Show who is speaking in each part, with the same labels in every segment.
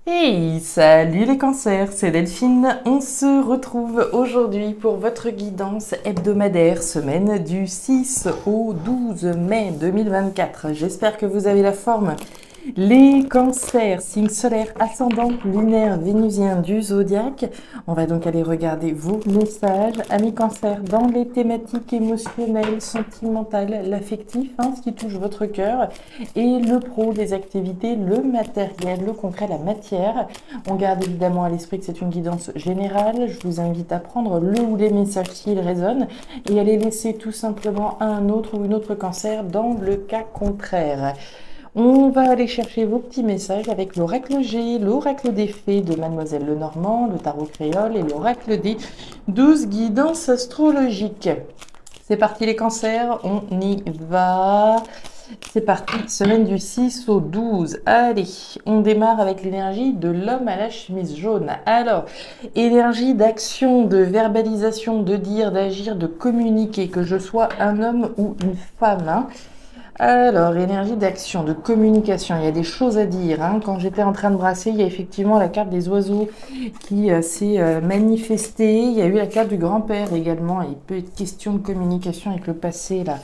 Speaker 1: Hey, salut les cancers, c'est Delphine. On se retrouve aujourd'hui pour votre guidance hebdomadaire, semaine du 6 au 12 mai 2024. J'espère que vous avez la forme. Les cancers, signe solaire, ascendant, lunaire, vénusien du zodiaque. On va donc aller regarder vos messages. Amis cancers, dans les thématiques émotionnelles, sentimentales, l'affectif, ce qui touche votre cœur, et le pro, les activités, le matériel, le concret, la matière. On garde évidemment à l'esprit que c'est une guidance générale. Je vous invite à prendre le ou les messages s'ils résonnent et à les laisser tout simplement à un autre ou une autre cancer dans le cas contraire. On va aller chercher vos petits messages avec l'oracle G, l'oracle des fées de Mademoiselle Lenormand, le tarot créole et l'oracle des 12 guidances astrologiques. C'est parti les cancers, on y va. C'est parti, semaine du 6 au 12. Allez, on démarre avec l'énergie de l'homme à la chemise jaune. Alors, énergie d'action, de verbalisation, de dire, d'agir, de communiquer, que je sois un homme ou une femme. Alors, énergie d'action, de communication, il y a des choses à dire. Quand j'étais en train de brasser, il y a effectivement la carte des oiseaux qui s'est manifestée. Il y a eu la carte du grand-père également. Il peut être question de communication avec le passé, là,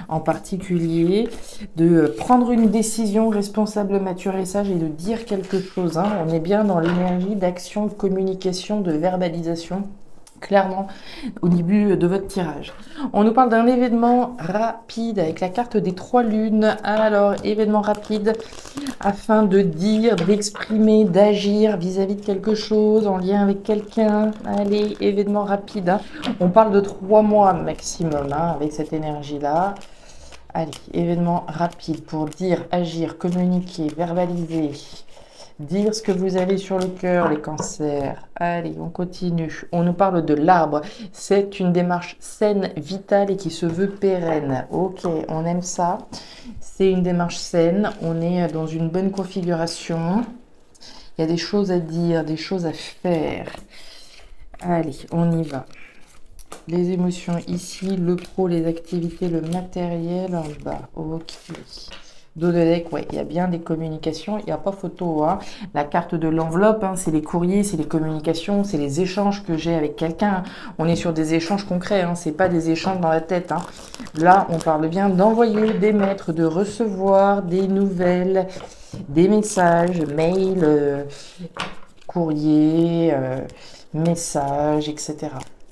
Speaker 1: en particulier. De prendre une décision responsable, mature et sage et de dire quelque chose. On est bien dans l'énergie d'action, de communication, de verbalisation. Clairement au début de votre tirage. On nous parle d'un événement rapide avec la carte des 3 lunes. Alors, événement rapide afin de dire, d'exprimer, d'agir vis-à-vis de quelque chose en lien avec quelqu'un. Allez, événement rapide. On parle de 3 mois maximum avec cette énergie-là. Allez, événement rapide pour dire, agir, communiquer, verbaliser. Dire ce que vous avez sur le cœur, les cancers. Allez, on continue. On nous parle de l'arbre. C'est une démarche saine, vitale et qui se veut pérenne. Ok, on aime ça. C'est une démarche saine. On est dans une bonne configuration. Il y a des choses à dire, des choses à faire. Allez, on y va. Les émotions ici, le pro, les activités, le matériel en bas. Ok. Dos de deck, ouais, il y a bien des communications, il n'y a pas photo. La carte de l'enveloppe, c'est les courriers, c'est les communications, c'est les échanges que j'ai avec quelqu'un. On est sur des échanges concrets, c'est pas des échanges dans la tête. Là, on parle bien d'envoyer, d'émettre, de recevoir des nouvelles, des messages, mails, courriers, messages, etc.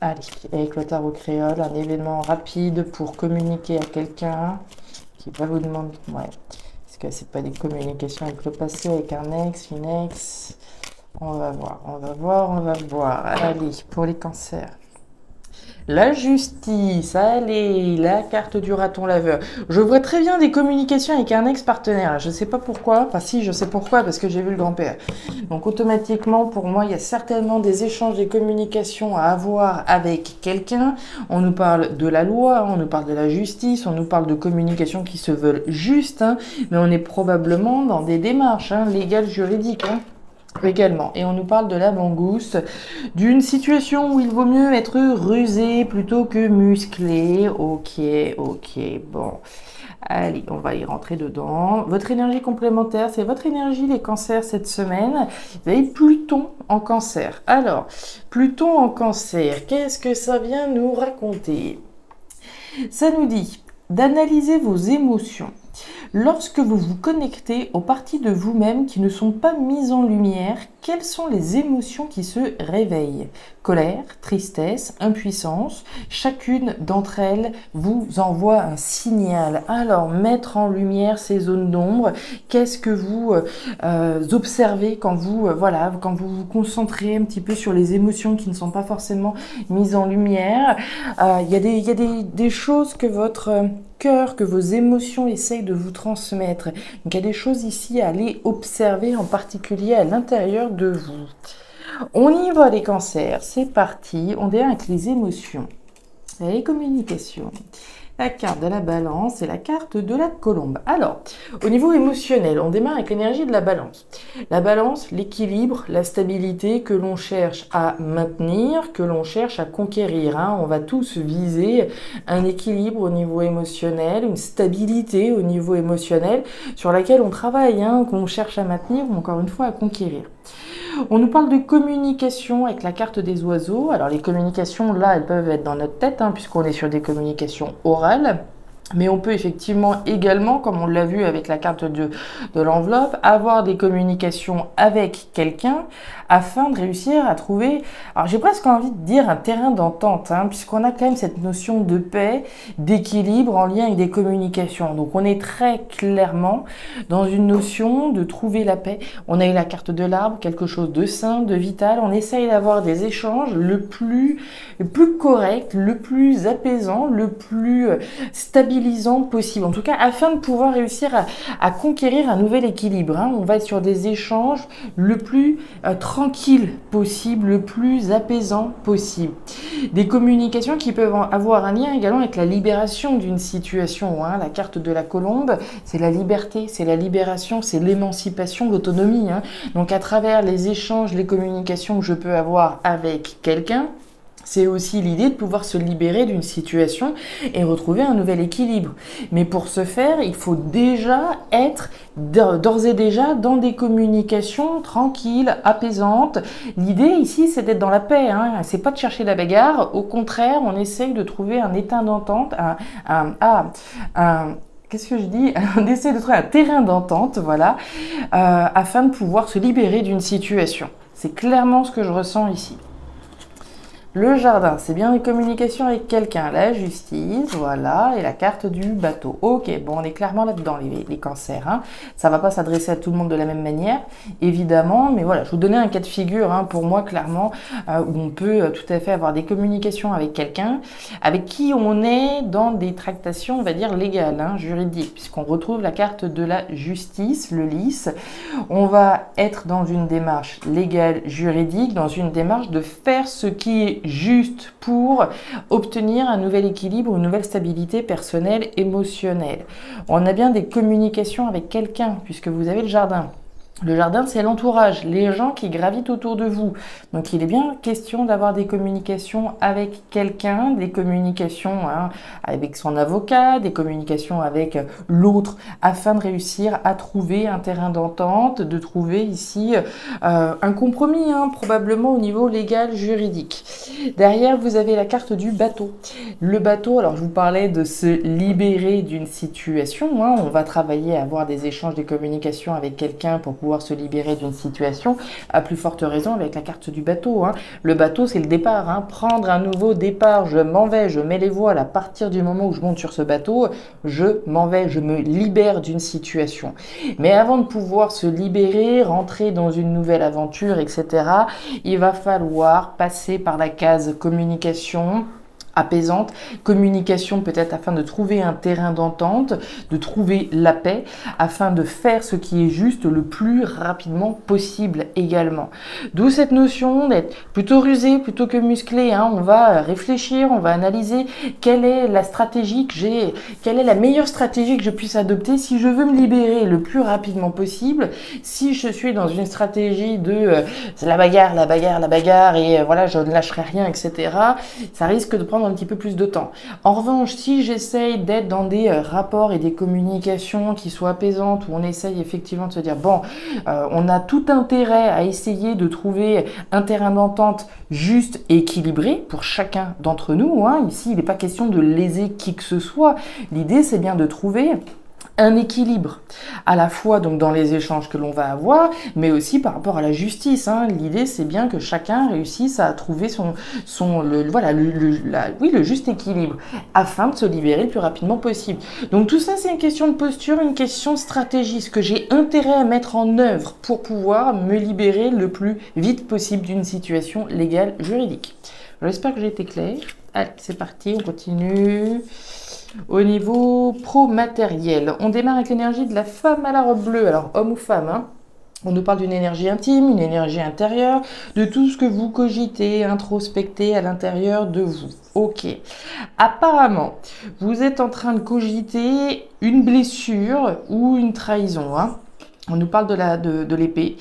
Speaker 1: Allez, avec le tarot créole, un événement rapide pour communiquer à quelqu'un. Qui va vous demander, ouais, est-ce que c'est pas des communications avec le passé, avec un ex, une ex? On va voir, on va voir, on va voir. Allez, pour les cancers. La justice, allez, la carte du raton laveur. Je vois très bien des communications avec un ex-partenaire. Je ne sais pas pourquoi. Enfin, si, je sais pourquoi, parce que j'ai vu le grand-père. Donc, automatiquement, pour moi, il y a certainement des échanges, des communications à avoir avec quelqu'un. On nous parle de la loi, on nous parle de la justice, on nous parle de communications qui se veulent justes, mais on est probablement dans des démarches légales, juridiques. Également. Et on nous parle de la mangouste, d'une situation où il vaut mieux être rusé plutôt que musclé. Ok, ok, bon. Allez, on va y rentrer dedans. Votre énergie complémentaire, c'est votre énergie les cancers cette semaine. Vous avez Pluton en cancer. Alors, Pluton en cancer, qu'est-ce que ça vient nous raconter? Ça nous dit d'analyser vos émotions. Lorsque vous vous connectez aux parties de vous-même qui ne sont pas mises en lumière, quelles sont les émotions qui se réveillent? Colère, tristesse, impuissance, chacune d'entre elles vous envoie un signal. Alors, mettre en lumière ces zones d'ombre, qu'est-ce que vous observez quand vous, quand vous vous concentrez un petit peu sur les émotions qui ne sont pas forcément mises en lumière? Il y a des choses que votre cœur, que vos émotions essayent de vous transmettre. Donc il y a des choses ici à aller observer, en particulier à l'intérieur de vous. On y va les cancers, c'est parti. On démarre avec les émotions, les communications. la carte de la balance et la carte de la colombe. Alors, au niveau émotionnel, on démarre avec l'énergie de la balance. La balance, l'équilibre, la stabilité que l'on cherche à maintenir, que l'on cherche à conquérir. Hein. On va tous viser un équilibre au niveau émotionnel, une stabilité au niveau émotionnel sur laquelle on travaille, hein, qu'on cherche à maintenir ou encore une fois à conquérir. On nous parle de communication avec la carte des oiseaux. Alors les communications, là, elles peuvent être dans notre tête, hein, puisqu'on est sur des communications orales. Mais on peut effectivement également, comme on l'a vu avec la carte de l'enveloppe, avoir des communications avec quelqu'un afin de réussir à trouver, alors j'ai presque envie de dire un terrain d'entente, hein, puisqu'on a quand même cette notion de paix, d'équilibre en lien avec des communications. Donc on est très clairement dans une notion de trouver la paix. On a eu la carte de l'arbre, quelque chose de sain, de vital. On essaye d'avoir des échanges le plus correct, le plus apaisant, le plus stabilisant possible, en tout cas afin de pouvoir réussir à conquérir un nouvel équilibre. Hein. On va être sur des échanges le plus tranquille possible, le plus apaisant possible. Des communications qui peuvent avoir un lien également avec la libération d'une situation. Hein. La carte de la colombe, c'est la liberté, c'est la libération, c'est l'émancipation, l'autonomie. Hein. Donc à travers les échanges, les communications que je peux avoir avec quelqu'un, c'est aussi l'idée de pouvoir se libérer d'une situation et retrouver un nouvel équilibre. Mais pour ce faire, il faut déjà être d'ores et déjà dans des communications tranquilles, apaisantes. L'idée ici, c'est d'être dans la paix. Hein. C'est pas de chercher la bagarre. Au contraire, on essaye de trouver un état d'entente, qu'est-ce que je dis? On essaie de trouver un terrain d'entente, voilà, afin de pouvoir se libérer d'une situation. C'est clairement ce que je ressens ici. Le jardin, c'est bien les communications avec quelqu'un. La justice, voilà, et la carte du bateau. Ok, bon, on est clairement là-dedans, les cancers. Hein. Ça va pas s'adresser à tout le monde de la même manière, évidemment, mais voilà, je vous donnais un cas de figure, hein, pour moi, clairement, où on peut tout à fait avoir des communications avec quelqu'un, avec qui on est dans des tractations, on va dire, légales, hein, juridiques, puisqu'on retrouve la carte de la justice, le lys. On va être dans une démarche légale, juridique, dans une démarche de faire ce qui est juste pour obtenir un nouvel équilibre, une nouvelle stabilité personnelle, émotionnelle. On a bien des communications avec quelqu'un, puisque vous avez le jardin. Le jardin, c'est l'entourage, les gens qui gravitent autour de vous. Donc, il est bien question d'avoir des communications avec quelqu'un, des communications avec son avocat, des communications avec l'autre, afin de réussir à trouver un terrain d'entente, de trouver ici un compromis, probablement au niveau légal, juridique. Derrière, vous avez la carte du bateau. Le bateau, alors je vous parlais de se libérer d'une situation. On va travailler à avoir des échanges, des communications avec quelqu'un pour pouvoir se libérer d'une situation, à plus forte raison avec la carte du bateau. Le bateau, c'est le départ. Prendre un nouveau départ, je m'en vais, je mets les voiles. À partir du moment où je monte sur ce bateau, je m'en vais, je me libère d'une situation. Mais avant de pouvoir se libérer, rentrer dans une nouvelle aventure, etc., il va falloir passer par la case communication, apaisante, communication peut-être afin de trouver un terrain d'entente, de trouver la paix, afin de faire ce qui est juste le plus rapidement possible également. D'où cette notion d'être plutôt rusé plutôt que musclé. On va réfléchir, on va analyser quelle est la stratégie que j'ai, quelle est la meilleure stratégie que je puisse adopter si je veux me libérer le plus rapidement possible. Si je suis dans une stratégie de la bagarre et voilà, je ne lâcherai rien, etc., ça risque de prendre un petit peu plus de temps. En revanche, si j'essaye d'être dans des rapports et des communications qui soient apaisantes, où on essaye effectivement de se dire, bon, on a tout intérêt à essayer de trouver un terrain d'entente juste et équilibré pour chacun d'entre nous. Ici, il n'est pas question de léser qui que ce soit. L'idée, c'est bien de trouver un équilibre, à la fois donc dans les échanges que l'on va avoir, mais aussi par rapport à la justice. L'idée, c'est bien que chacun réussisse à trouver le juste équilibre, afin de se libérer le plus rapidement possible. Donc tout ça, c'est une question de posture, une question de stratégie, ce que j'ai intérêt à mettre en œuvre pour pouvoir me libérer le plus vite possible d'une situation légale, juridique. J'espère que j'ai été claire. Allez, c'est parti, on continue. Au niveau pro-matériel, on démarre avec l'énergie de la femme à la robe bleue, alors homme ou femme. On nous parle d'une énergie intime, une énergie intérieure, de tout ce que vous cogitez, introspectez à l'intérieur de vous. Ok. Apparemment, vous êtes en train de cogiter une blessure ou une trahison, hein. On nous parle de l'épée.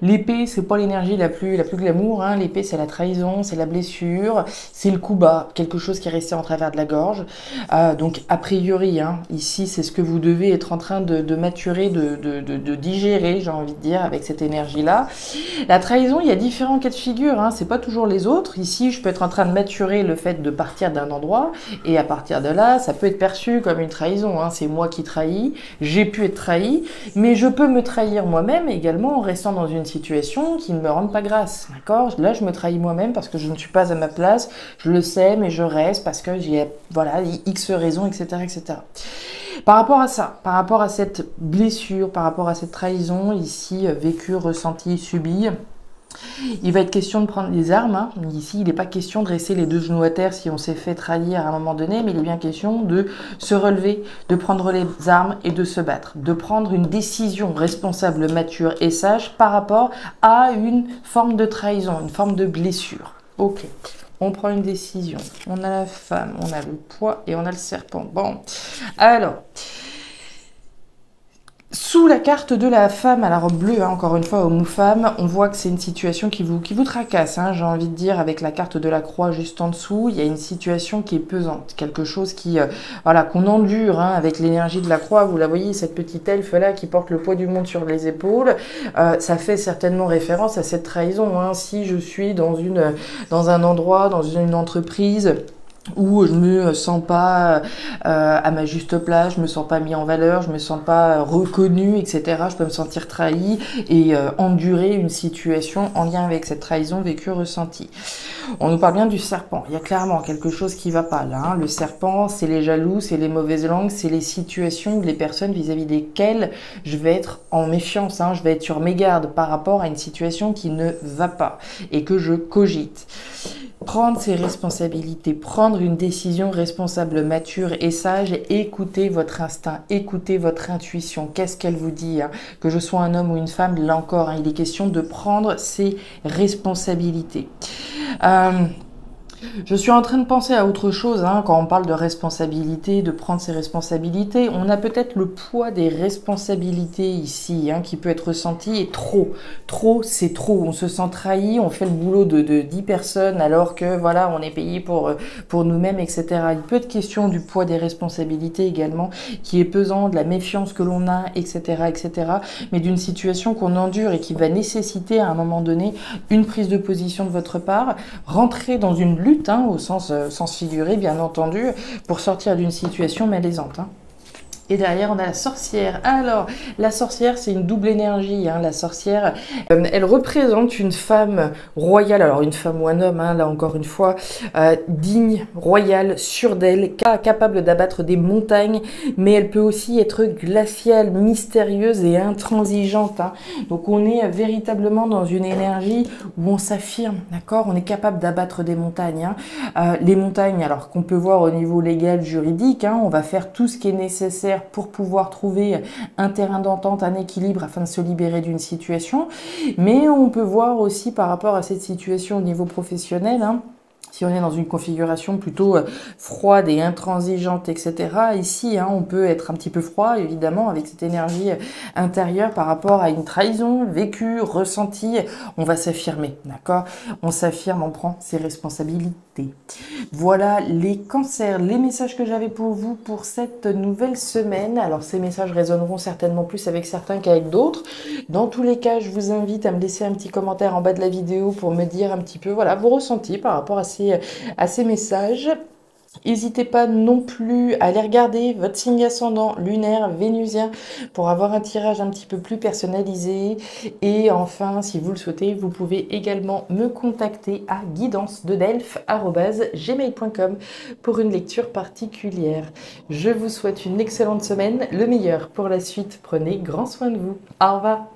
Speaker 1: L'épée, c'est pas l'énergie la plus glamour, hein. L'épée, c'est la trahison, c'est la blessure, c'est le coup bas, quelque chose qui est resté en travers de la gorge. Donc, a priori, hein, ici, c'est ce que vous devez être en train de maturer, de digérer, j'ai envie de dire, avec cette énergie-là. La trahison, il y a différents cas de figure, hein. C'est pas toujours les autres. Ici, je peux être en train de maturer le fait de partir d'un endroit, et à partir de là, ça peut être perçu comme une trahison, hein. C'est moi qui trahis, j'ai pu être trahi, mais je peux me trahir moi-même également en restant dans une situation qui ne me rende pas grâce, d'accord? Là, je me trahis moi-même parce que je ne suis pas à ma place, je le sais, mais je reste parce que j'ai, voilà, X raisons, etc., etc. Par rapport à ça, par rapport à cette blessure, par rapport à cette trahison, ici, vécue, ressentie, subie, il va être question de prendre des armes, hein. Ici, il n'est pas question de rester les deux genoux à terre si on s'est fait trahir à un moment donné, mais il est bien question de se relever, de prendre les armes et de se battre, de prendre une décision responsable, mature et sage par rapport à une forme de trahison, une forme de blessure. Ok, on prend une décision. On a la femme, on a le poids et on a le serpent. Bon, alors... Sous la carte de la femme à la robe bleue, hein, encore une fois, homme ou femme, on voit que c'est une situation qui vous tracasse, hein, j'ai envie de dire, avec la carte de la croix juste en dessous, il y a une situation qui est pesante, quelque chose qui, voilà, qu'on endure, hein, avec l'énergie de la croix. Vous la voyez, cette petite elfe-là qui porte le poids du monde sur les épaules, ça fait certainement référence à cette trahison, hein. Si je suis dans un endroit, dans une entreprise, où je me sens pas à ma juste place, je me sens pas mis en valeur, je me sens pas reconnu, etc. Je peux me sentir trahi et endurer une situation en lien avec cette trahison vécue, ressentie. On nous parle bien du serpent. Il y a clairement quelque chose qui va pas là, hein. Le serpent, c'est les jaloux, c'est les mauvaises langues, c'est les situations, les personnes vis-à-vis desquelles je vais être en méfiance, hein. Je vais être sur mes gardes par rapport à une situation qui ne va pas et que je cogite. Prendre ses responsabilités, prendre une décision responsable, mature et sage, et écoutez votre instinct, écoutez votre intuition. Qu'est-ce qu'elle vous dit, hein? Que je sois un homme ou une femme, là encore, hein, il est question de prendre ses responsabilités. Je suis en train de penser à autre chose, hein, quand on parle de responsabilité, de prendre ses responsabilités. On a peut-être le poids des responsabilités ici, hein, qui peut être ressenti, et trop, c'est trop. On se sent trahi, on fait le boulot de 10 personnes alors que voilà, on est payé pour nous-mêmes, etc. Il peut être question du poids des responsabilités également, qui est pesant, de la méfiance que l'on a, etc., etc. Mais d'une situation qu'on endure et qui va nécessiter à un moment donné une prise de position de votre part, rentrer dans une lutte, hein, au sens figuré, bien entendu, pour sortir d'une situation malaisante, hein. Et derrière, on a la sorcière. Alors, la sorcière, c'est une double énergie, hein. La sorcière, elle représente une femme royale, alors une femme ou un homme, hein, là encore une fois, digne, royale, sûre d'elle, capable d'abattre des montagnes, mais elle peut aussi être glaciale, mystérieuse et intransigeante, hein. Donc, on est véritablement dans une énergie où on s'affirme, d'accord? On est capable d'abattre des montagnes, hein. Les montagnes, alors qu'on peut voir au niveau légal, juridique, hein, on va faire tout ce qui est nécessaire pour pouvoir trouver un terrain d'entente, un équilibre afin de se libérer d'une situation. Mais on peut voir aussi par rapport à cette situation au niveau professionnel, hein, si on est dans une configuration plutôt froide et intransigeante, etc., ici, hein, on peut être un petit peu froid, évidemment, avec cette énergie intérieure par rapport à une trahison vécue, ressentie. On va s'affirmer, d'accord? On s'affirme, on prend ses responsabilités. Voilà les cancers, les messages que j'avais pour vous pour cette nouvelle semaine. Alors, ces messages résonneront certainement plus avec certains qu'avec d'autres. Dans tous les cas, je vous invite à me laisser un petit commentaire en bas de la vidéo pour me dire un petit peu, voilà, vos ressentis par rapport à ces messages. N'hésitez pas non plus à aller regarder votre signe ascendant lunaire, vénusien, pour avoir un tirage un petit peu plus personnalisé. Et enfin, si vous le souhaitez, vous pouvez également me contacter à guidancededelphes@gmail.com pour une lecture particulière. Je vous souhaite une excellente semaine, le meilleur pour la suite. Prenez grand soin de vous. Au revoir.